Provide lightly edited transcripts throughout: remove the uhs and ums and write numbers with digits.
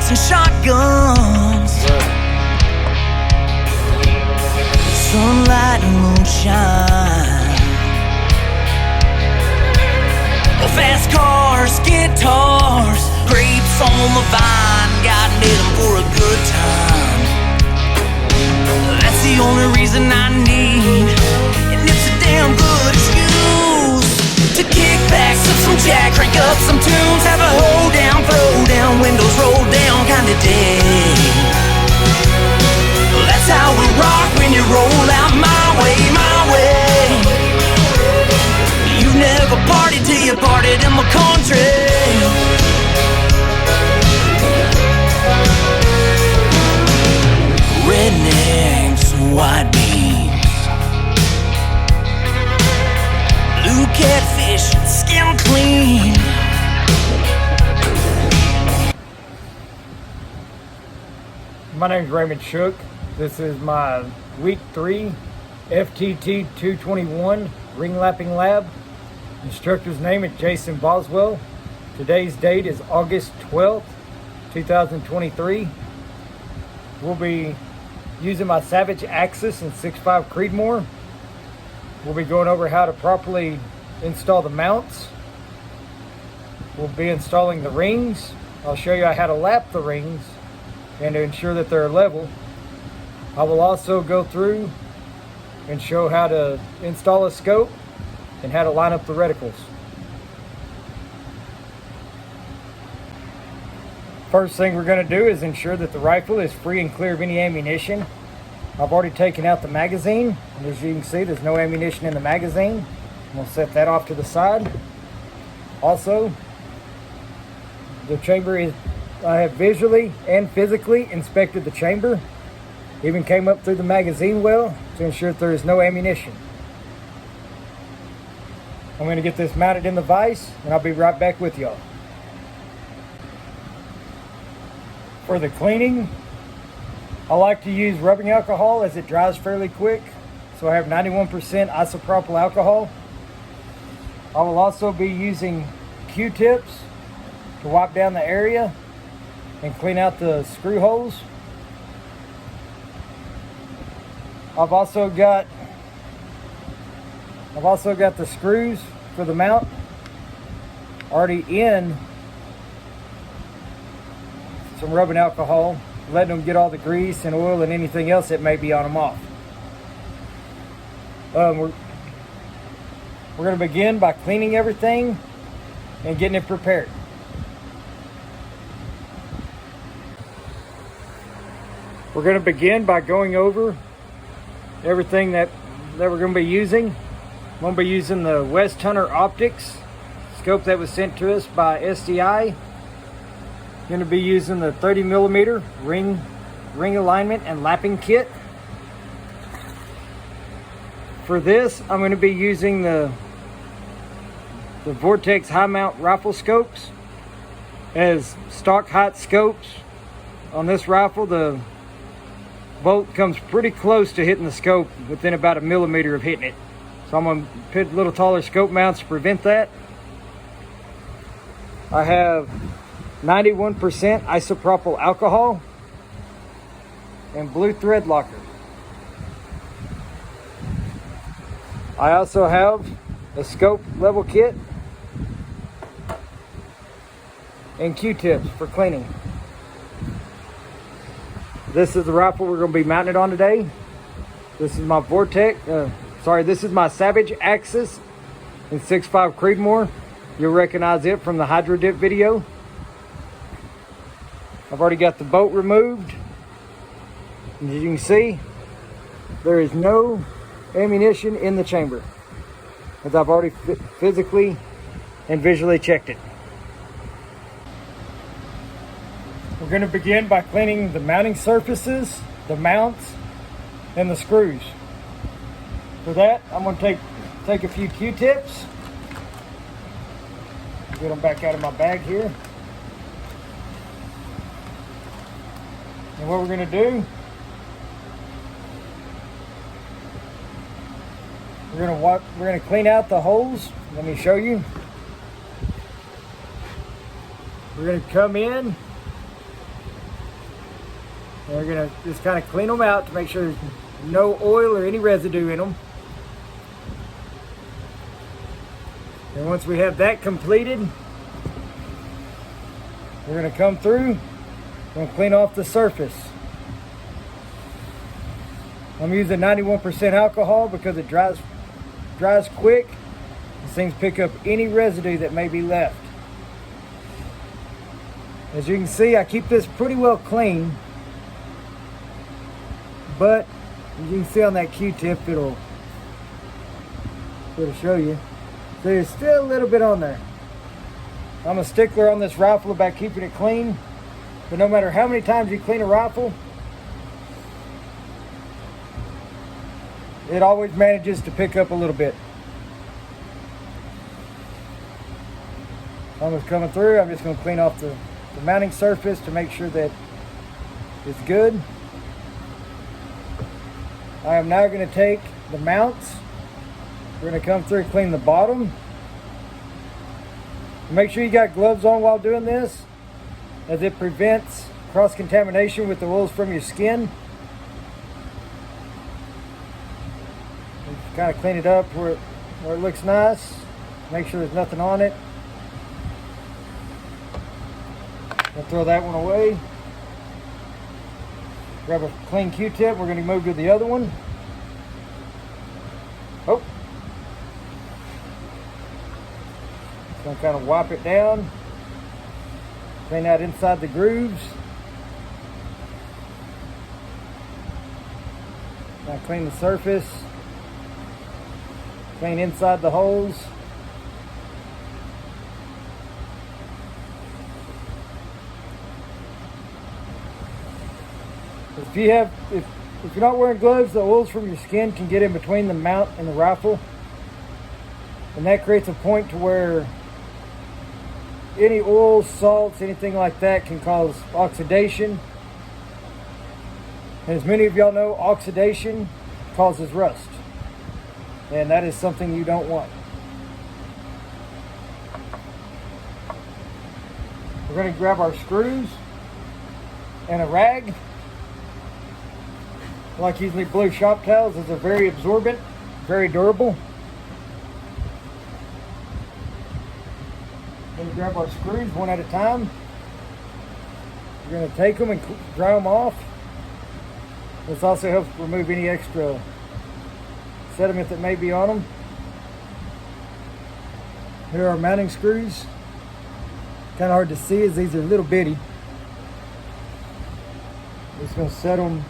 bullets and shotguns, sunlight and moonshine, fast cars, guitars, grapes on the vine, God made them for a good time. That's the only reason I need, and it's a damn good excuse to kick back, sip some Jack, crank up some tunes, have a hold down, throw down, windows roll down kind of day. That's how we rock when you roll out my way, my way. You never partied till you partied in my country. Rednecks, white beans, blue catfish, skin clean. My name is Raymond Shook. This is my week 3 FTT 221 ring lapping lab. Instructor's name is Jason Boswell. Today's date is August 12th, 2023. We'll be using my Savage Axis and 6.5 Creedmoor. We'll be going over how to properly install the mounts. We'll be installing the rings. I'll show you how to lap the rings and to ensure that they're level. I will also go through and show how to install a scope and how to line up the reticles. First thing we're going to do is ensure that the rifle is free and clear of any ammunition. I've already taken out the magazine, and as you can see, there's no ammunition in the magazine. We'll set that off to the side. Also, the chamber is, I have visually and physically inspected the chamber. Even came up through the magazine well to ensure that there is no ammunition. I'm going to get this mounted in the vise, and I'll be right back with y'all. For the cleaning, I like to use rubbing alcohol as it dries fairly quick. So I have 91% isopropyl alcohol. I will also be using Q-tips to wipe down the area and clean out the screw holes. I've also got the screws for the mount already in some rubbing alcohol, letting them get all the grease and oil and anything else that may be on them off. We're going to begin by cleaning everything and getting it prepared. We're going to begin by going over everything that we're going to be using. I'm going to be using the West Hunter Optics scope that was sent to us by SDI. Going to be using the 30mm ring alignment and lapping kit. For this, I'm going to be using the Vortex high mount rifle scopes as stock height scopes. On this rifle, the bolt comes pretty close to hitting the scope, within about 1 millimeter of hitting it. So I'm going to put a little taller scope mounts to prevent that. I have 91% isopropyl alcohol and blue thread locker. I also have a scope level kit and Q-tips for cleaning. This is the rifle we're going to be mounted on today. This is my this is my Savage Axis in 6.5 Creedmoor. You'll recognize it from the Hydro Dip video. I've already got the bolt removed. And as you can see, there is no ammunition in the chamber, as I've already physically and visually checked it. We're going to begin by cleaning the mounting surfaces, the mounts, and the screws. For that, I'm going to take a few Q-tips, get them back out of my bag here. And what we're going to do, we're going to clean out the holes. Let me show you. We're going to come in And we're gonna just kind of clean them out to make sure there's no oil or any residue in them. And once we have that completed, we're gonna come through and clean off the surface. I'm using 91% alcohol because it dries quick. These things pick up any residue that may be left. As you can see, I keep this pretty well clean, but as you can see on that Q-tip, it'll show you. So there's still a little bit on there. I'm a stickler on this rifle about keeping it clean, but no matter how many times you clean a rifle, it always manages to pick up a little bit. Almost coming through, I'm just going to clean off the mounting surface to make sure that it's good. I am now going to take the mounts. We're going to come through and clean the bottom. Make sure you got gloves on while doing this, as it prevents cross-contamination with the oils from your skin. Just kind of clean it up where it looks nice. Make sure there's nothing on it. I'll throw that one away. Grab a clean Q-tip. We're going to move to the other one. Oh. Just going to kind of wipe it down. Clean out inside the grooves. Now clean the surface. Clean inside the holes. If you're not wearing gloves, the oils from your skin can get in between the mount and the rifle, and that creates a point to where any oils, salts, anything like that can cause oxidation. And as many of y'all know, oxidation causes rust, and that is something you don't want. We're going to grab our screws and a rag. I like using the blue shop towels, as they're very absorbent, very durable. Then we grab our screws one at a time. We're going to take them and dry them off. This also helps remove any extra sediment that may be on them. Here are our mounting screws. Kind of hard to see as these are little bitty. I'm just going to set them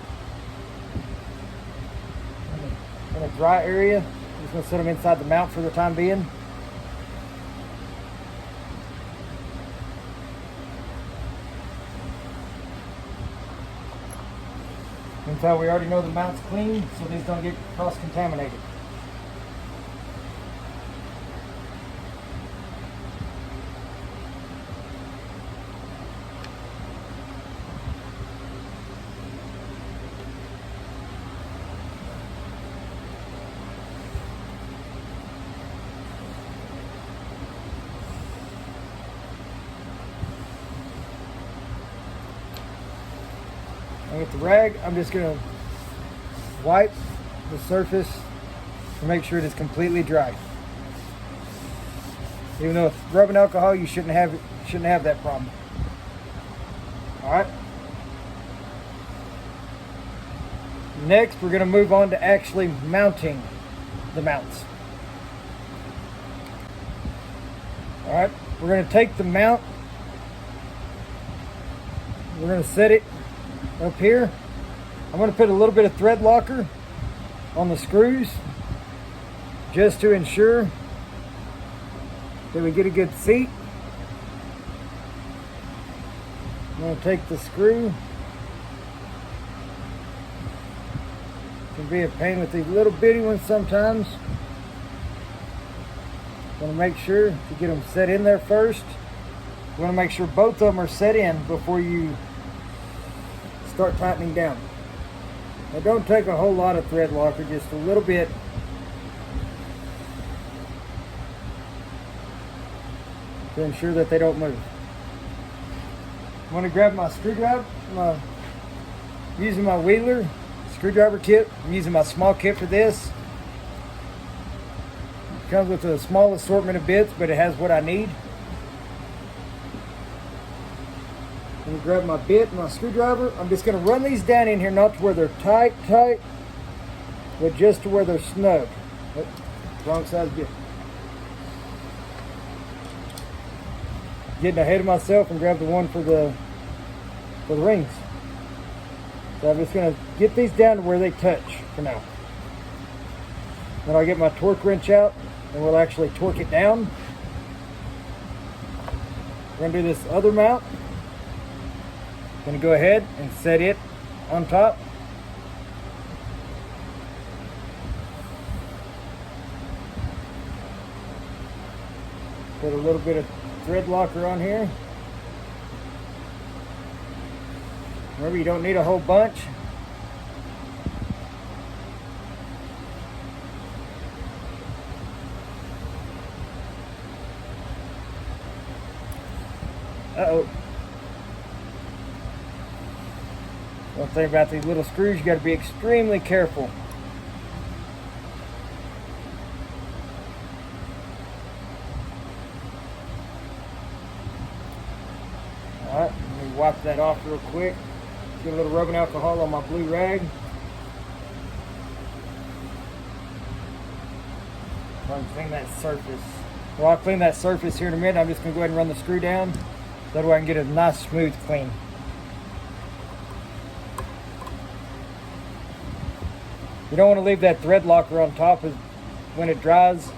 in a dry area. I'm just going to set them inside the mount for the time being. Until we already know the mount's clean, so these don't get cross-contaminated. And with the rag, I'm just going to wipe the surface to make sure it is completely dry. Even though it's rubbing alcohol, you shouldn't have that problem. All right. Next, we're going to move on to actually mounting the mounts. All right. We're going to take the mount. We're going to set it up here. I'm going to put a little bit of thread locker on the screws just to ensure that we get a good seat. I'm going to take the screw. It can be a pain with these little bitty ones sometimes. Want to make sure to get them set in there first. You want to make sure both of them are set in before you start tightening down. Now don't take a whole lot of thread locker, just a little bit. To ensure that they don't move. I'm going to grab my screwdriver, my using my Wheeler screwdriver kit. I'm using my small kit for this. It comes with a small assortment of bits, but it has what I need. I'm gonna grab my bit and my screwdriver. I'm just gonna run these down in here, not to where they're tight, but just to where they're snug. Oh, wrong size bit. Getting ahead of myself and grab the one for the rings. So I'm just gonna get these down to where they touch for now. Then I'll get my torque wrench out and we'll actually torque it down. We're gonna do this other mount. Gonna go ahead and set it on top. Put a little bit of thread locker on here. Remember, you don't need a whole bunch. Uh-oh. One thing about these little screws, you got to be extremely careful. Alright, let me wipe that off real quick. Get a little rubbing alcohol on my blue rag. I'll clean that surface. Well, I'll clean that surface here in a minute. I'm just going to go ahead and run the screw down. That way I can get a nice smooth clean. You don't want to leave that thread locker on top when it dries.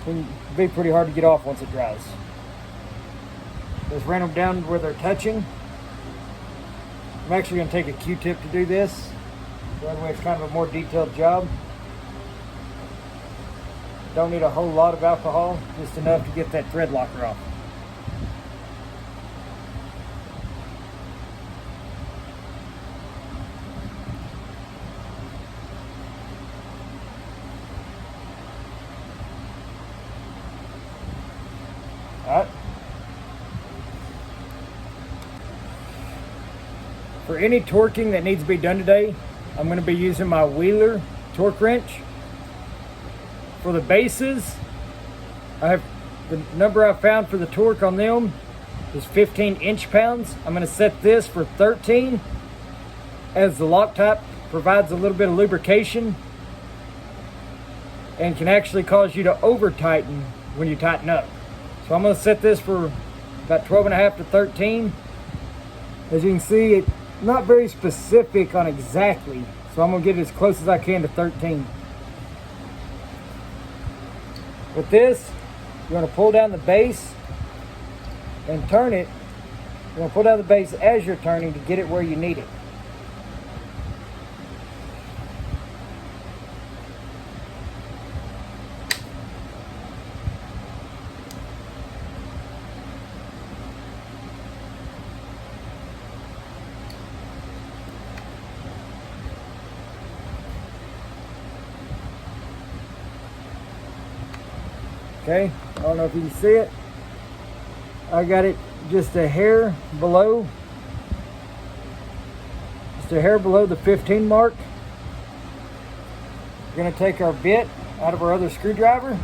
It'll be pretty hard to get off once it dries. Just run them down where they're touching. I'm actually going to take a Q-tip to do this. So that way it's kind of a more detailed job. Don't need a whole lot of alcohol, just enough to get that thread locker off. Alright. For any torquing that needs to be done today, I'm going to be using my Wheeler torque wrench. For the bases, I have the number I found for the torque on them is 15 inch-pounds. I'm going to set this for 13, as the Loctite provides a little bit of lubrication and can actually cause you to over tighten when you tighten up. So I'm going to set this for about 12.5 to 13. As you can see, it's not very specific on exactly, so I'm going to get it as close as I can to 13. With this, you're going to pull down the base and turn it. You're going to pull down the base as you're turning to get it where you need it. Okay, I don't know if you can see it. I got it just a hair below. Just a hair below the 15 mark. We're going to take our bit out of our other screwdriver.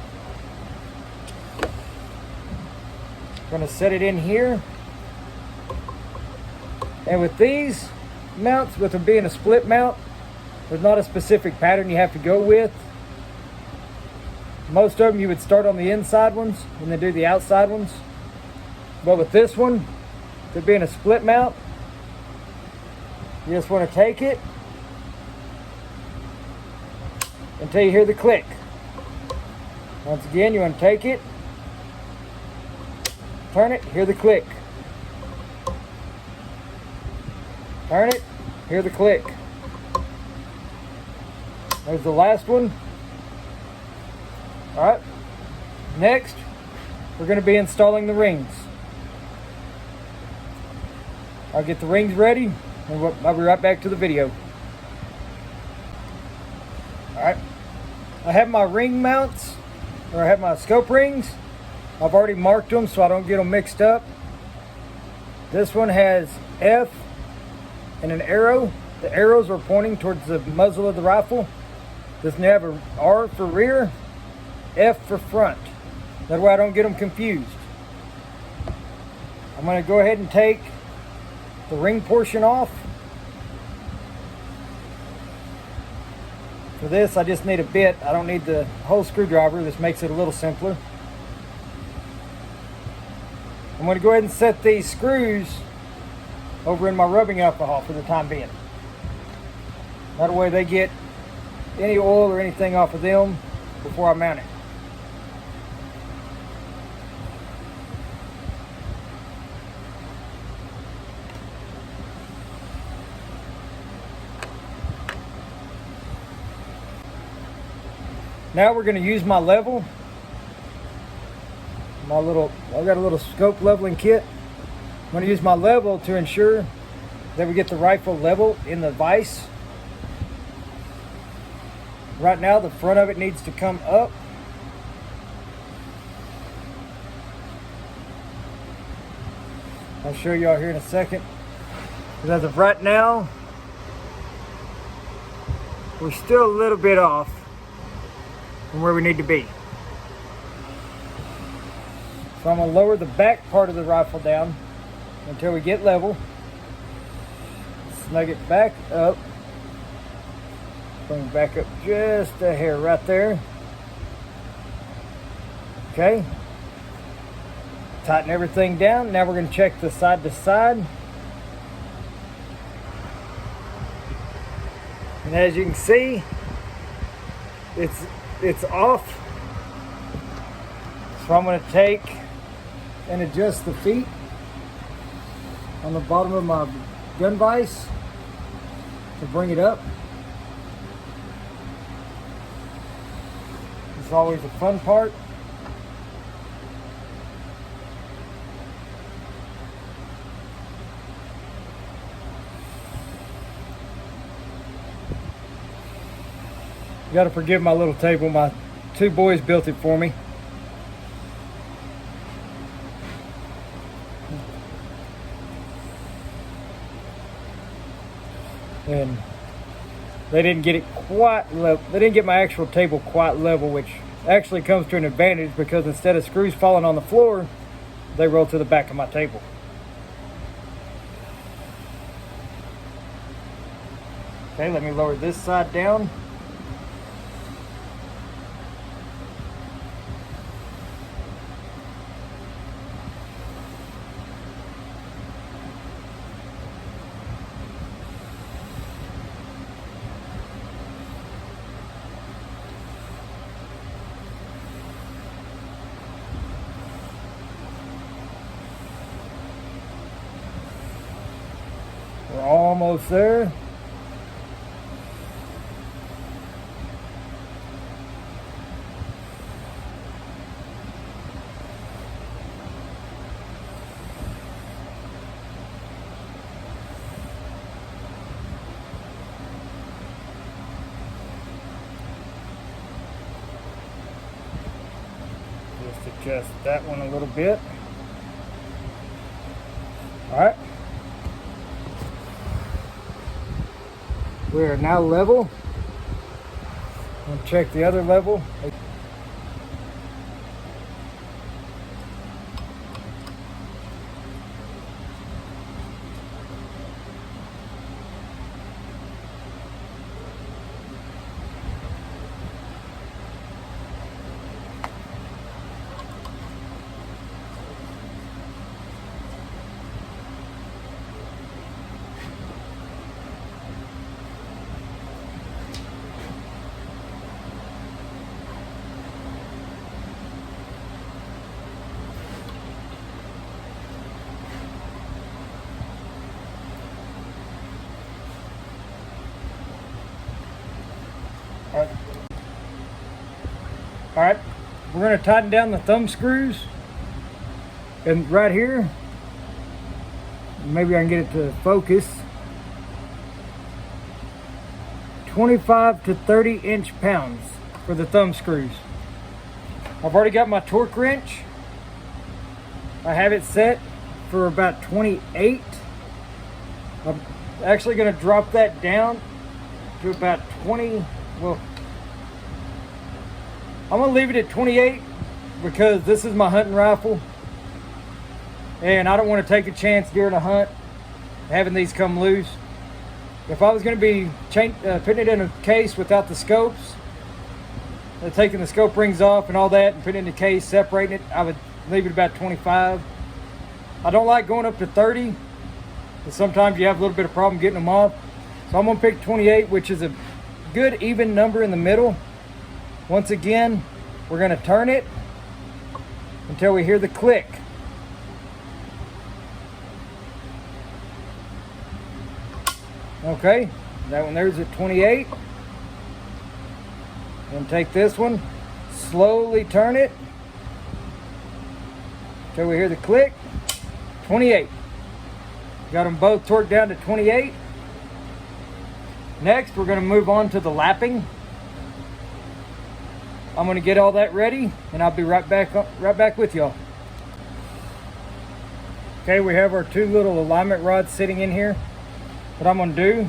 We're going to set it in here. And with these mounts, with them being a split mount, there's not a specific pattern you have to go with. Most of them you would start on the inside ones and then do the outside ones. But with this one, it being a split mount, you just want to take it until you hear the click. Once again, you want to take it, turn it, hear the click. Turn it, hear the click. There's the last one. Alright, next we're going to be installing the rings. I'll get the rings ready and I'll be right back to the video. Alright, I have my ring mounts, or I have my scope rings. I've already marked them so I don't get them mixed up. This one has F, and an arrow. The arrows are pointing towards the muzzle of the rifle. This one have a R for rear, F for front. That way I don't get them confused. I'm going to go ahead and take the ring portion off. For this, I just need a bit. I don't need the whole screwdriver. This makes it a little simpler. I'm going to go ahead and set these screws over in my rubbing alcohol for the time being. That way they get any oil or anything off of them before I mount it. Now we're going to use my level. I've got a little scope leveling kit. I'm going to use my level to ensure that we get the rifle level in the vise. Right now the front of it needs to come up. I'll show y'all here in a second. Because as of right now, we're still a little bit off from where we need to be. So I'm going to lower the back part of the rifle down until we get level. Snug it back up. Bring it back up just a hair right there. Okay. Tighten everything down. Now we're going to check the side to side. And as you can see, it's off. So I'm going to take and adjust the feet on the bottom of my gun vise to bring it up. It's always a fun part. You gotta forgive my little table. My two boys built it for me. And they didn't get it quite level. They didn't get my actual table quite level, which actually comes to an advantage because instead of screws falling on the floor, they roll to the back of my table. Okay, let me lower this side down. We're almost there. Just adjust that one a little bit. All right. We are now level. I'm gonna check the other level. All right, we're going to tighten down the thumb screws, and right here, maybe I can get it to focus, 25 to 30 inch-pounds for the thumb screws. I've already got my torque wrench. I have it set for about 28. actually going to drop that down to about 20. Well, I'm going to leave it at 28 because this is my hunting rifle. And I don't want to take a chance during a hunt having these come loose. If I was going to be putting it in a case without the scopes, taking the scope rings off and all that and putting it in the case, separating it, I would leave it about 25. I don't like going up to 30 because sometimes you have a little bit of problem getting them off. So I'm going to pick 28, which is a good even number in the middle. Once again, we're going to turn it until we hear the click. Okay, that one there's at 28. Then take this one, slowly turn it until we hear the click. 28. Got them both torqued down to 28. Next, we're going to move on to the lapping. I'm going to get all that ready, and I'll be right back with y'all. Okay, we have our two little alignment rods sitting in here. What I'm going to do,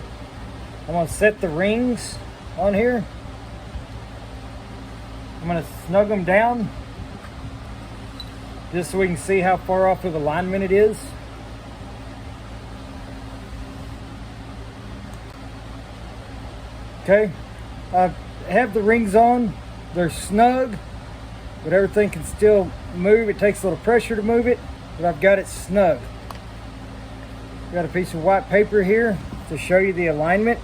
I'm going to set the rings on here. I'm going to snug them down just so we can see how far off of alignment it is. Okay, I have the rings on. They're snug, but everything can still move. It takes a little pressure to move it, but I've got it snug. Got a piece of white paper here to show you the alignment.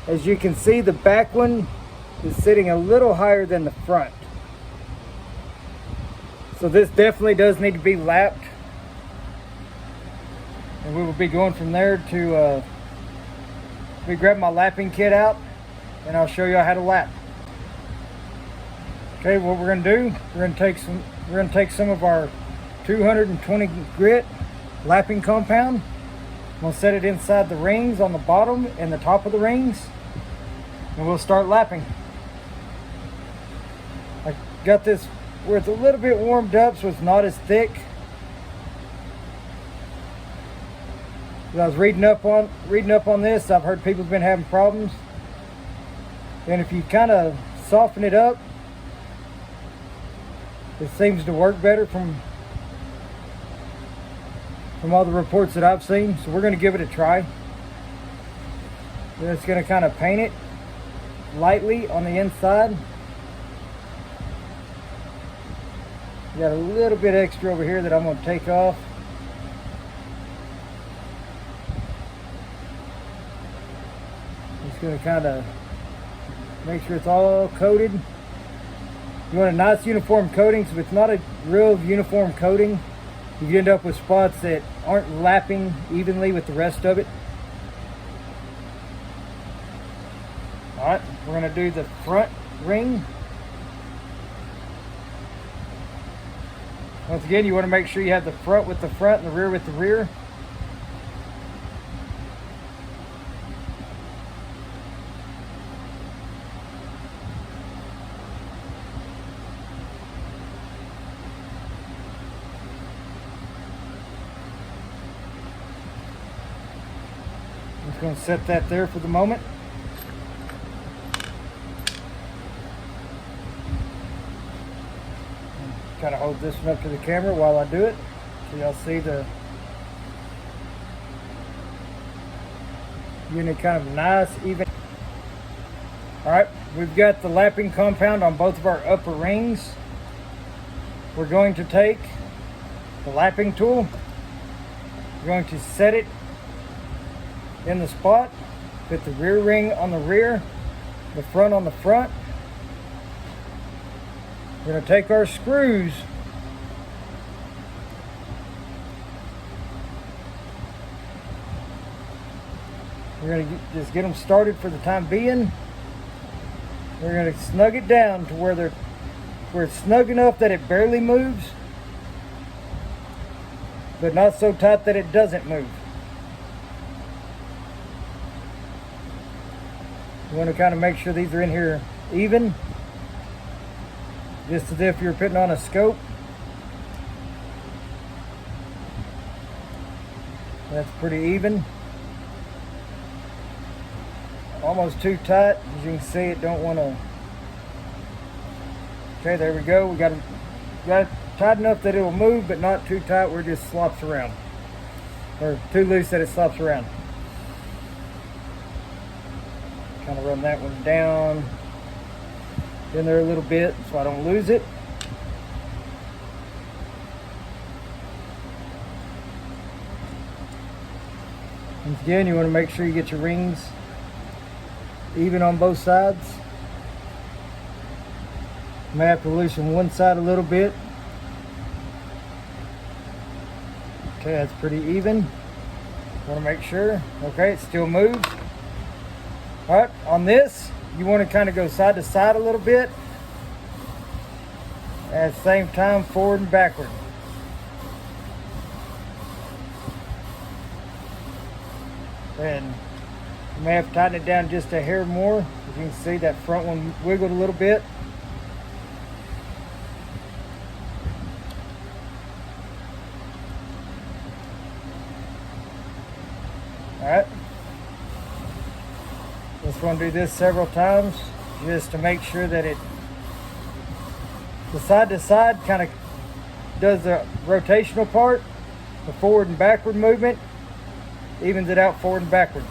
As you can see, the back one is sitting a little higher than the front. So this definitely does need to be lapped. And we will be going from there to, let me grab my lapping kit out and I'll show you how to lap. Okay, what we're gonna do, we're gonna take some of our 220 grit lapping compound. We'll set it inside the rings on the bottom and the top of the rings, and we'll start lapping. I got this where it's a little bit warmed up so it's not as thick. I was reading up on this. I've heard people have been having problems, and if you kind of soften it up, it seems to work better from all the reports that I've seen. So we're going to give it a try. Then it's going to kind of paint it lightly on the inside. Got a little bit extra over here that I'm going to take off. Just going to kind of make sure it's all coated. You want a nice uniform coating, so if it's not a real uniform coating, you end up with spots that aren't lapping evenly with the rest of it. All right, we're going to do the front ring. Once again, you want to make sure you have the front with the front and the rear with the rear. Just going to set that there for the moment. Kind of hold this one up to the camera while I do it, so y'all see the unit kind of nice, even. All right, we've got the lapping compound on both of our upper rings. We're going to take the lapping tool. We're going to set it in the spot, put the rear ring on the rear, the front on the front. We're going to take our screws, we're going to just get them started for the time being. We're going to snug it down to where it's snug enough that it barely moves, but not so tight that it doesn't move. You want to kind of make sure these are in here even, just as if you're putting on a scope. That's pretty even. Almost too tight. As you can see, it don't want to. Okay, there we go. We got it tight enough that it will move, but not too tight where it just slops around. Or too loose that it slops around. Kind of run that one down in there a little bit so I don't lose it. Once again, you want to make sure you get your rings even on both sides. You may have to loosen one side a little bit. Okay, that's pretty even. Want to make sure. Okay, it still moves. All right, on this, you want to kind of go side to side a little bit. At the same time, forward and backward. And you may have to tighten it down just a hair more. As you can see, that front one wiggled a little bit. All right. Just going to do this several times just to make sure that the side to side kind of does the rotational part, the forward and backward movement, evens it out forward and backward.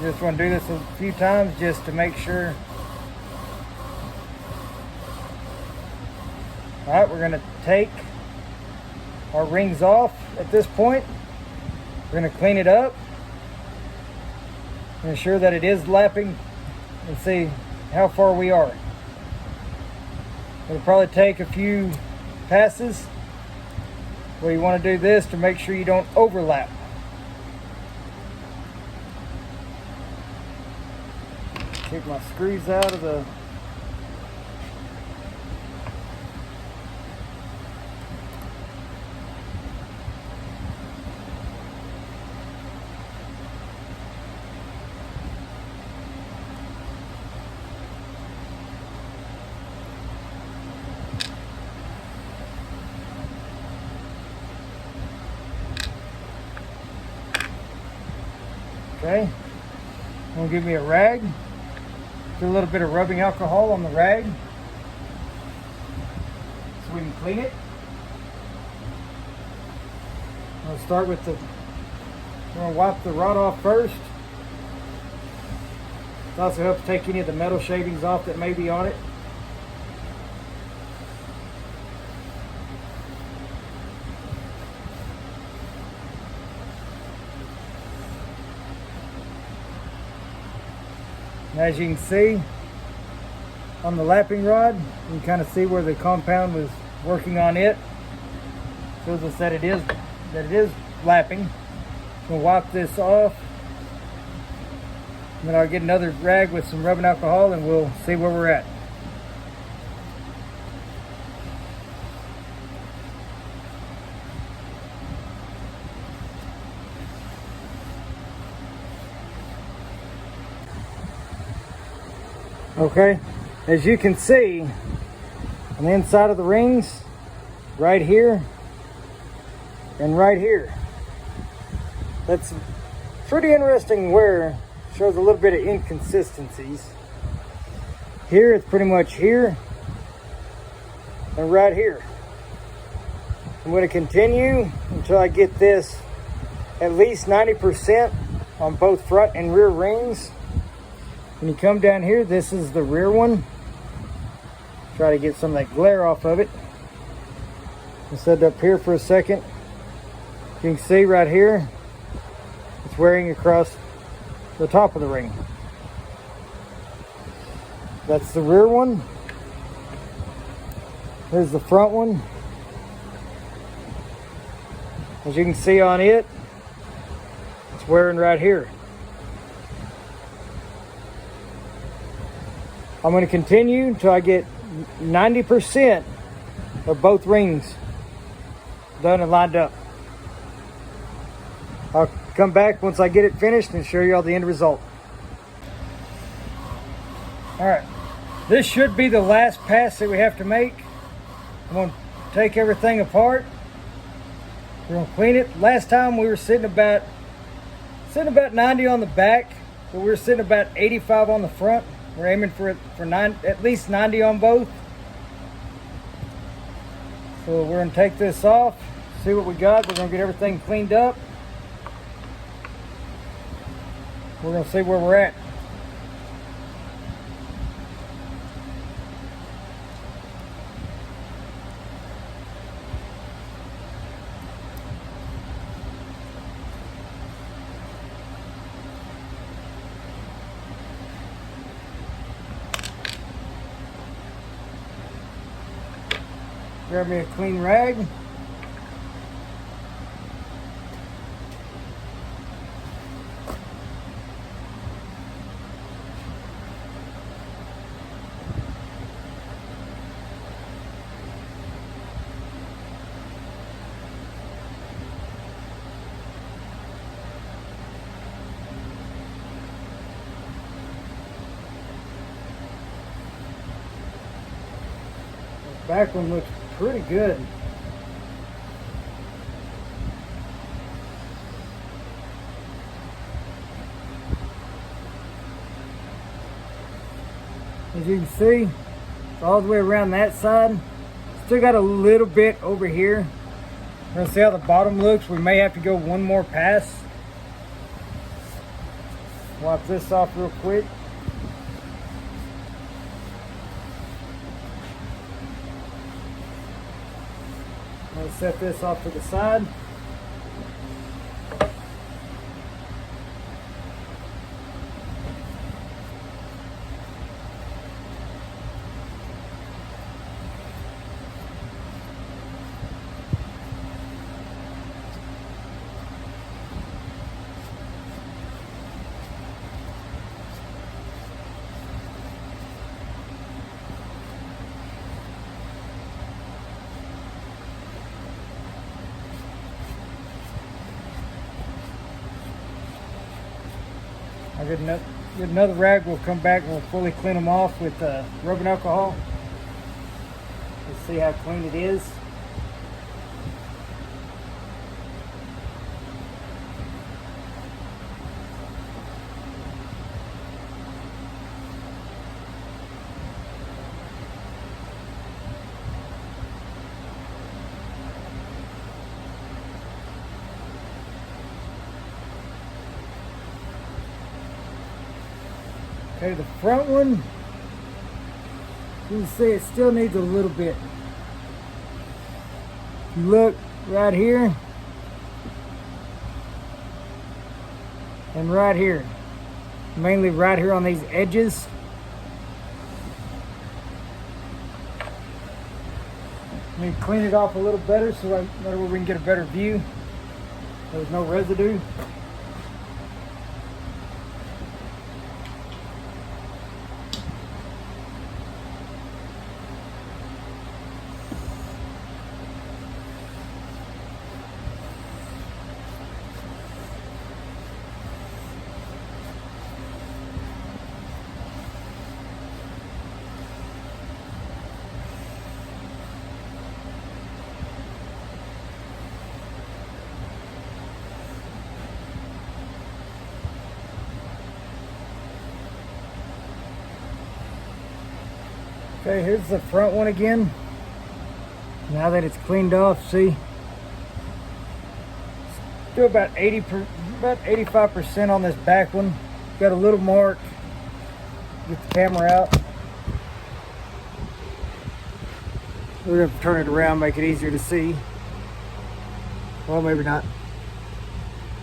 Just want to do this a few times just to make sure. All right, we're going to take our rings off at this point. We're going to clean it up, ensure that it is lapping, and see how far we are. It'll probably take a few passes. Well, you want to do this to make sure you don't overlap. Take my screws out of the okay. I'm gonna give me a rag. Do a little bit of rubbing alcohol on the rag so we can clean it. I'll start with I'm gonna wipe the rod off first. It also helps take any of the metal shavings off that may be on it. As you can see on the lapping rod, you can kind of see where the compound was working on it. Shows us that it is lapping. I'm gonna wipe this off. And then I'll get another rag with some rubbing alcohol and we'll see where we're at. Okay, as you can see on the inside of the rings, right here and right here, that's pretty interesting wear. Shows a little bit of inconsistencies. Here it's pretty much here and right here. I'm going to continue until I get this at least 90% on both front and rear rings. When you come down here, this is the rear one. Try to get some of that glare off of it. I'll set it up here for a second. You can see right here, it's wearing across the top of the ring. That's the rear one. Here's the front one. As you can see on it, it's wearing right here. I'm going to continue until I get 90% of both rings done and lined up. I'll come back once I get it finished and show you all the end result. All right, This should be the last pass that we have to make. I'm going to take everything apart. We're going to clean it. Last time we were sitting about 90 on the back, but we were sitting about 85 on the front. We're aiming for at least 90 on both. So we're going to take this off, see what we got. We're going to get everything cleaned up. We're going to see where we're at. Grab me a clean rag. The back one looks pretty good. As you can see, it's all the way around that side. Still got a little bit over here. We're gonna see how the bottom looks. We may have to go one more pass. Wipe this off real quick. Let's set this off to the side. I'll get another rag. We'll come back and we'll fully clean them off with rubbing alcohol. Let's see how clean it is. Okay, the front one, you can see it still needs a little bit. If you look right here and right here, mainly right here on these edges. Let me clean it off a little better so that way we can get a better view. There's no residue. Okay, here's the front one again. Now that it's cleaned off, see, still about 85% on this back one. Got a little mark. Get the camera out. We're gonna turn it around, make it easier to see. Well, maybe not.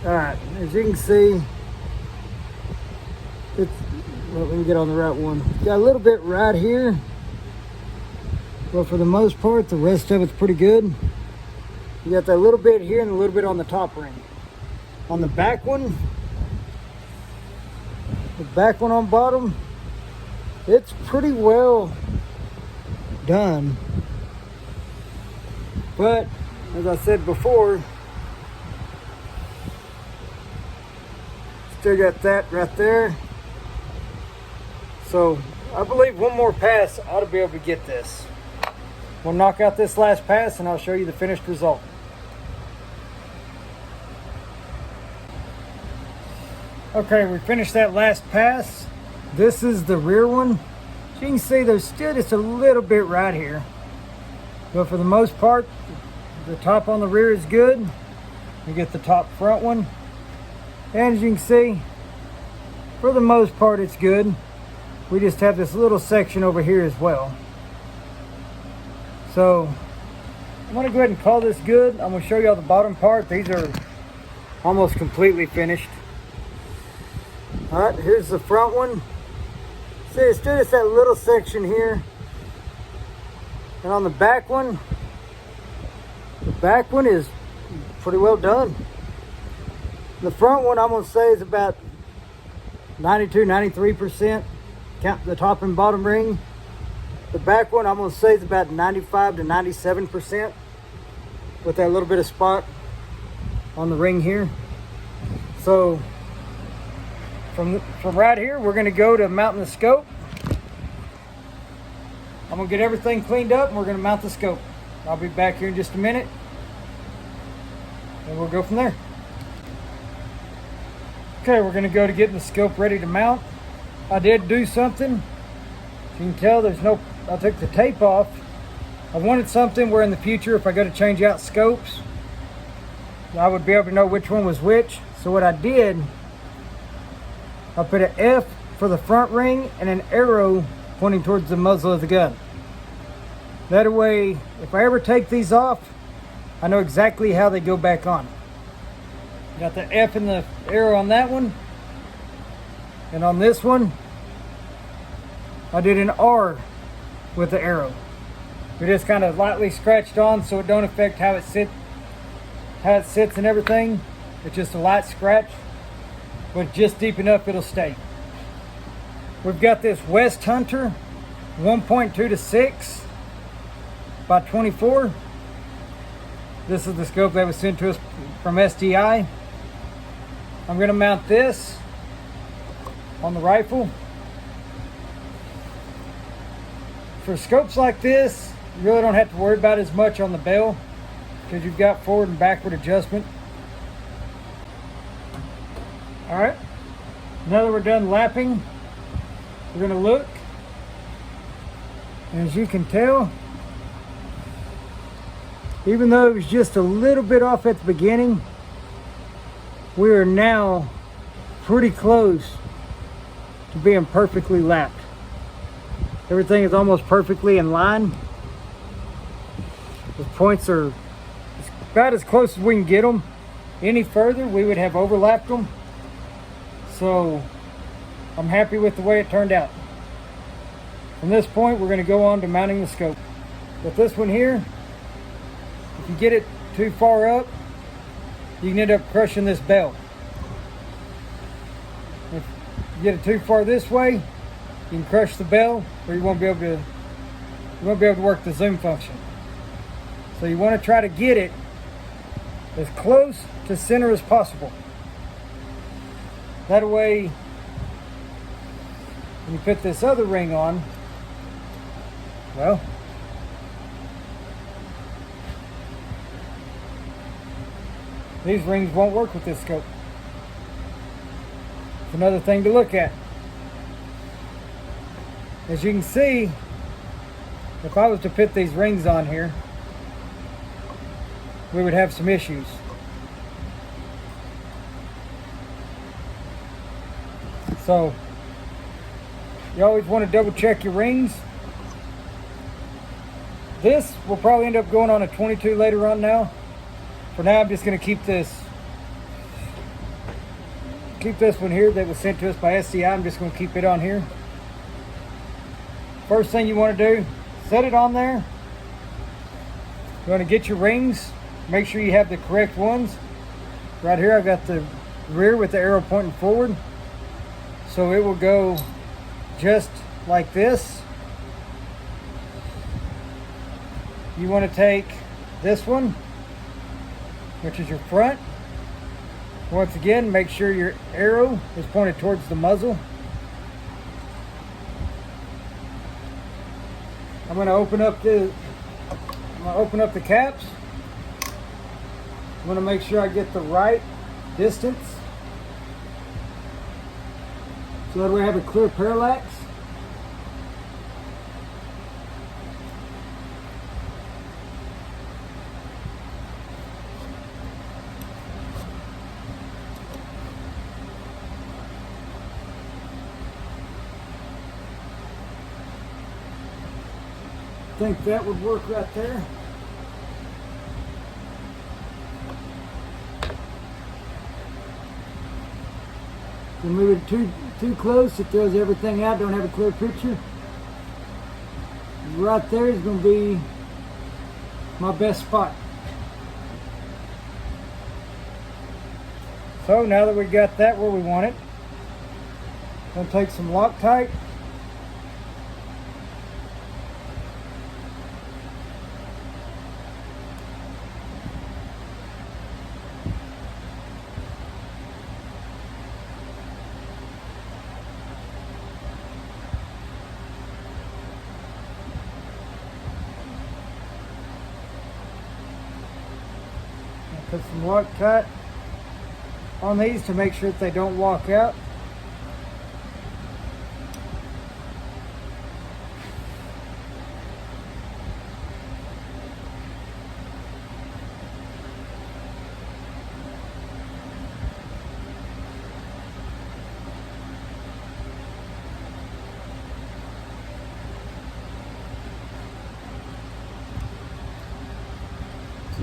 All right, as you can see, it's, well, let me get on the right one. Got a little bit right here. But for the most part, the rest of it's pretty good. You got that little bit here and a little bit on the top ring. On the back one on bottom, it's pretty well done. But as I said before, still got that right there. So I believe one more pass ought to be able to get this. We'll knock out this last pass and I'll show you the finished result. Okay, we finished that last pass. This is the rear one. As you can see, there's still just a little bit right here. But for the most part, the top on the rear is good. We get the top front one. And as you can see, for the most part, it's good. We just have this little section over here as well. So I'm gonna go ahead and call this good. I'm gonna show you all the bottom part. These are almost completely finished. All right, here's the front one. See, it's just that little section here. And on the back one is pretty well done. The front one, I'm gonna say, is about 92, 93%. Count the top and bottom ring. The back one, I'm gonna say, is about 95 to 97%, with that little bit of spot on the ring here. So from right here, we're gonna go to mounting the scope. I'm gonna get everything cleaned up and we're gonna mount the scope. I'll be back here in just a minute and we'll go from there. Okay, we're gonna go to getting the scope ready to mount. I did do something. As you can tell, I took the tape off. I wanted something where in the future, if I go to change out scopes, I would be able to know which one was which. So what I did, I put an F for the front ring and an arrow pointing towards the muzzle of the gun. That way, if I ever take these off, I know exactly how they go back on. Got the F and the arrow on that one. And on this one, I did an R with the arrow. We just kind of lightly scratched on so it don't affect how it sits and everything. It's just a light scratch, but just deep enough it'll stay. We've got this West Hunter 1.2 to 6 by 24. This is the scope that was sent to us from SDI. I'm going to mount this on the rifle. For scopes like this, you really don't have to worry about as much on the bell because you've got forward and backward adjustment. All right, now that we're done lapping, we're going to look. And as you can tell, even though it was just a little bit off at the beginning, we are now pretty close to being perfectly lapped. Everything is almost perfectly in line. The points are about as close as we can get them. Any further, we would have overlapped them. So I'm happy with the way it turned out. From this point, we're going to go on to mounting the scope. With this one here, if you get it too far up, you can end up crushing this bell. If you get it too far this way, you can crush the bell, or you won't be able to work the zoom function. So you want to try to get it as close to center as possible. That way, when you put this other ring on, well, these rings won't work with this scope. It's another thing to look at. As you can see, if I was to put these rings on here, we would have some issues. So, you always want to double check your rings. This will probably end up going on a 22 later on now. For now, I'm just going to keep this one here that was sent to us by SCI. I'm just going to keep it on here. First thing you want to do, set it on there. You want to get your rings. Make sure you have the correct ones. Right here, I've got the rear with the arrow pointing forward. So it will go just like this. You want to take this one, which is your front. Once again, make sure your arrow is pointed towards the muzzle. I'm going to open up the caps. I'm going to make sure I get the right distance, so that way I have a clear parallax. I think that would work right there. If you move it too close, it throws everything out, don't have a clear picture. Right there is going to be my best spot. So now that we got that where we want it, I'm going to take some Loctite. Put some Loctite on these to make sure that they don't walk out.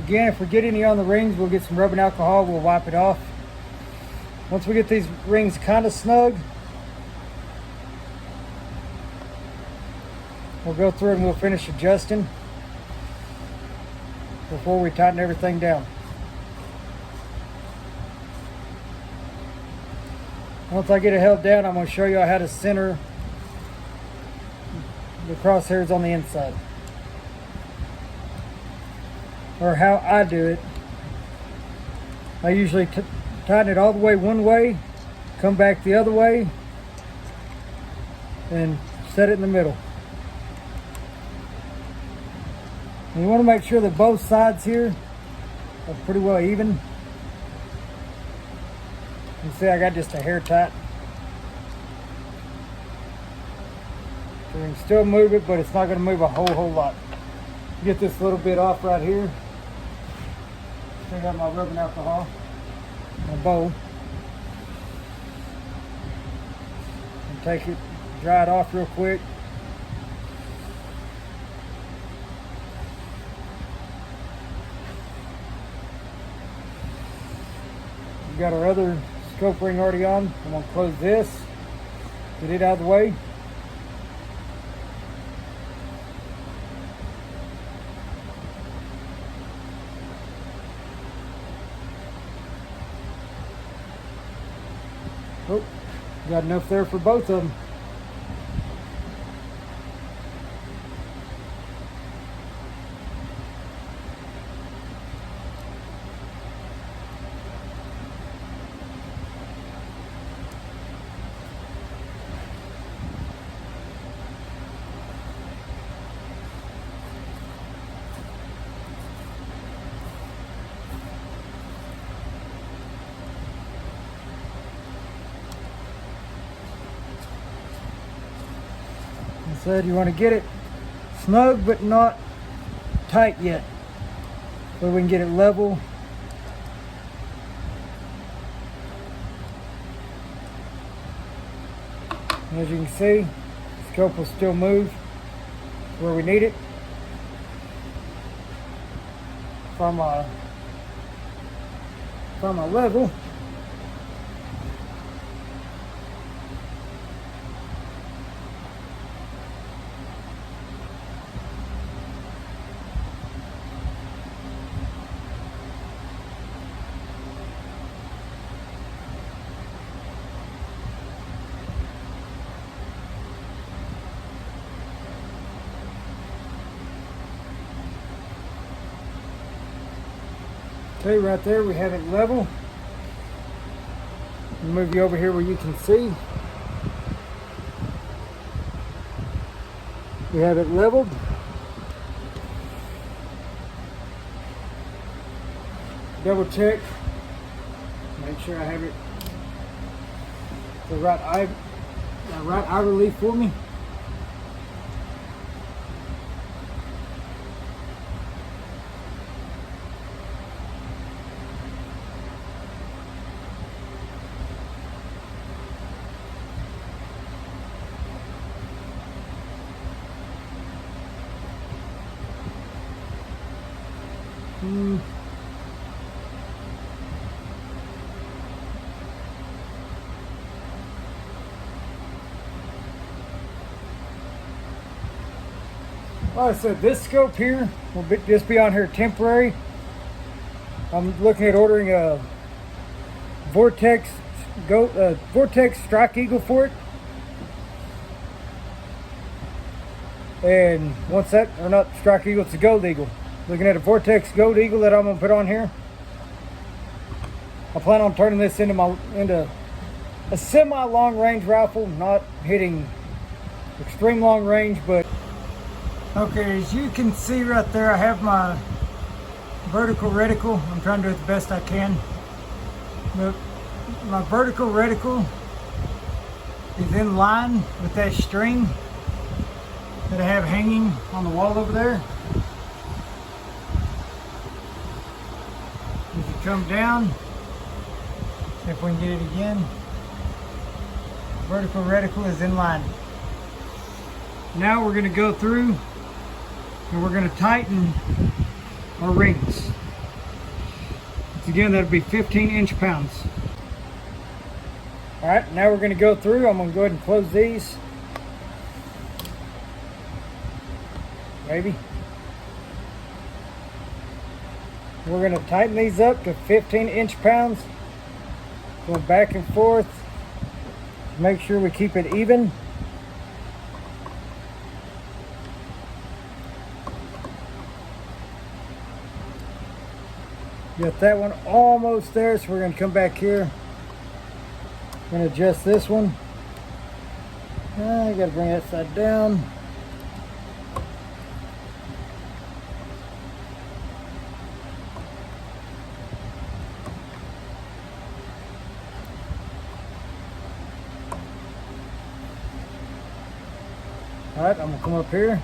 Again, if we get any on the rings, we'll get some rubbing alcohol, we'll wipe it off. Once we get these rings kind of snug, we'll go through and we'll finish adjusting before we tighten everything down. Once I get it held down, I'm going to show you how to center the crosshairs on the inside, or how I do it. I usually tighten it all the way one way, come back the other way, and set it in the middle. And you want to make sure that both sides here are pretty well even. You see I got just a hair tight. So you can still move it, but it's not going to move a whole lot. Get this little bit off right here. I got my rubbing alcohol, my bowl. And take it, dry it off real quick. We got our other scope ring already on. I'm gonna close this, get it out of the way. Oh, got enough there for both of them. Said you want to get it snug but not tight yet, so we can get it level. And as you can see, the scope will still move where we need it from a level. Okay, right there we have it level. I'll move you over here where you can see. We have it leveled. double check, make sure I have it the right eye relief for me. Like I said, this scope here will just be on here temporary. I'm looking at ordering a Vortex Strike Eagle for it. And once that, or not Strike Eagle, it's a Gold Eagle. Looking at a Vortex Gold Eagle that I'm gonna put on here. I plan on turning this into a semi long range rifle, not hitting extreme long range, but okay, as you can see right there, I have my vertical reticle. I'm trying to do it the best I can. But my vertical reticle is in line with that string that I have hanging on the wall over there. As you come down, see if we can get it again. Vertical reticle is in line. Now we're going to go through and we're going to tighten our rings. Again, that'll be 15 inch-pounds. All right, now we're going to go through. I'm going to go ahead and close these. Maybe. We're going to tighten these up to 15 inch-pounds. Going back and forth. Make sure we keep it even. Got that one almost there, so we're going to come back here. Going to adjust this one. I got to bring that side down. All right, I'm going to come up here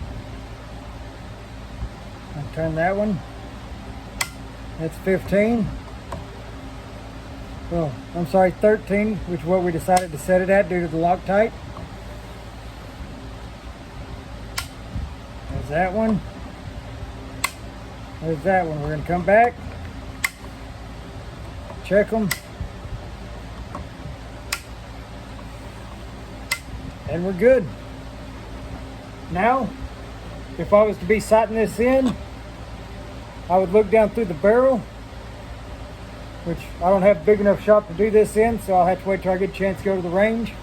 and turn that one. That's 15. Well, I'm sorry, 13, which is what we decided to set it at due to the Loctite. There's that one. There's that one. We're going to come back, check them, and we're good. Now, if I was to be sighting this in, I would look down through the barrel, which I don't have a big enough shop to do this in, so I'll have to wait till I get a chance to go to the range.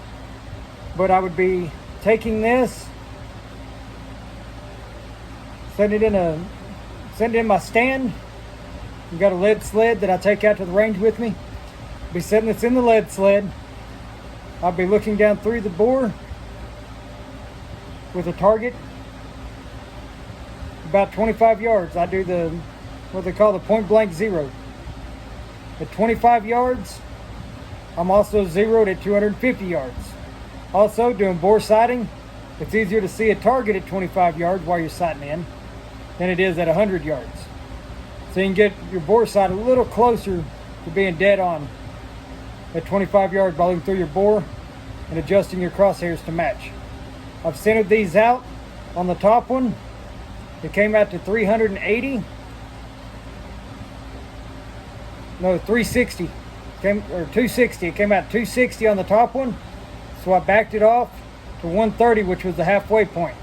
But I would be taking this, setting it in my stand. I've got a lead sled that I take out to the range with me. Be setting this in the lead sled. I'll be looking down through the bore with a target about 25 yards. I do what they call the point blank zero. At 25 yards, I'm also zeroed at 250 yards. Also, doing bore sighting, it's easier to see a target at 25 yards while you're sighting in than it is at 100 yards. So you can get your bore sight a little closer to being dead on at 25 yards by looking through your bore and adjusting your crosshairs to match. I've centered these out on the top one. It came out to 380. No, 360. Or 260. It came out 260 on the top one. So I backed it off to 130, which was the halfway point.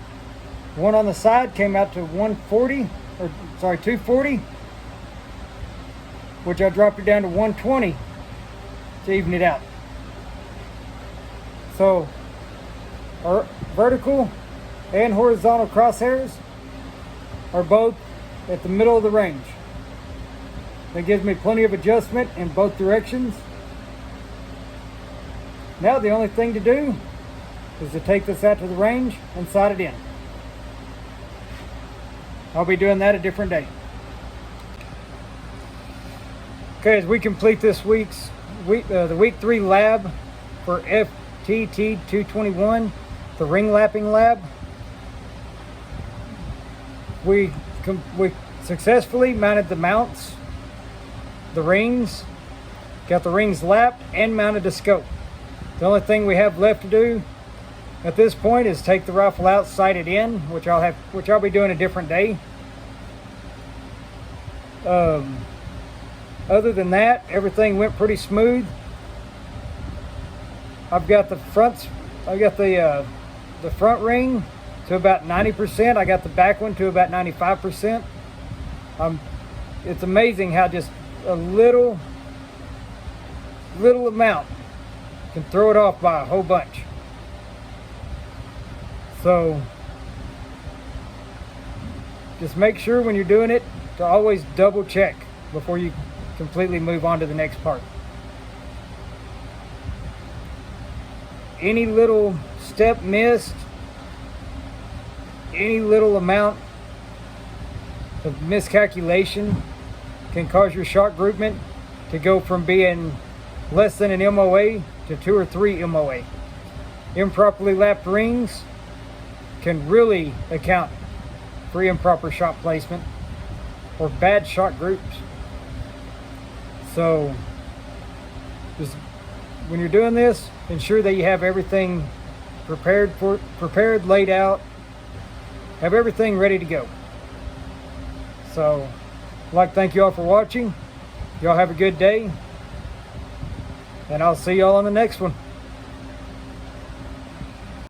The one on the side came out to 240, which I dropped it down to 120 to even it out. So our vertical and horizontal crosshairs are both at the middle of the range. That gives me plenty of adjustment in both directions. Now the only thing to do is to take this out to the range and sight it in. I'll be doing that a different day. Okay, as we complete this the week 3 lab for FTT 221, the ring lapping lab, we successfully mounted the mounts, the rings, got the rings lapped and mounted the scope. The only thing we have left to do at this point is take the rifle out, sight it in, which I'll be doing a different day. Other than that, everything went pretty smooth. I've got the front ring to about 90%. I got the back one to about 95%. It's amazing how just a little amount can throw it off by a whole bunch. So just make sure when you're doing it to always double check before you completely move on to the next part. Any little step missed, any little amount of miscalculation can cause your shot groupment to go from being less than an MOA to 2 or 3 MOA. Improperly lapped rings can really account for improper shot placement or bad shot groups. So just when you're doing this, ensure that you have everything prepared, laid out, have everything ready to go. So I'd like to thank you all for watching. Y'all have a good day, and I'll see y'all on the next one.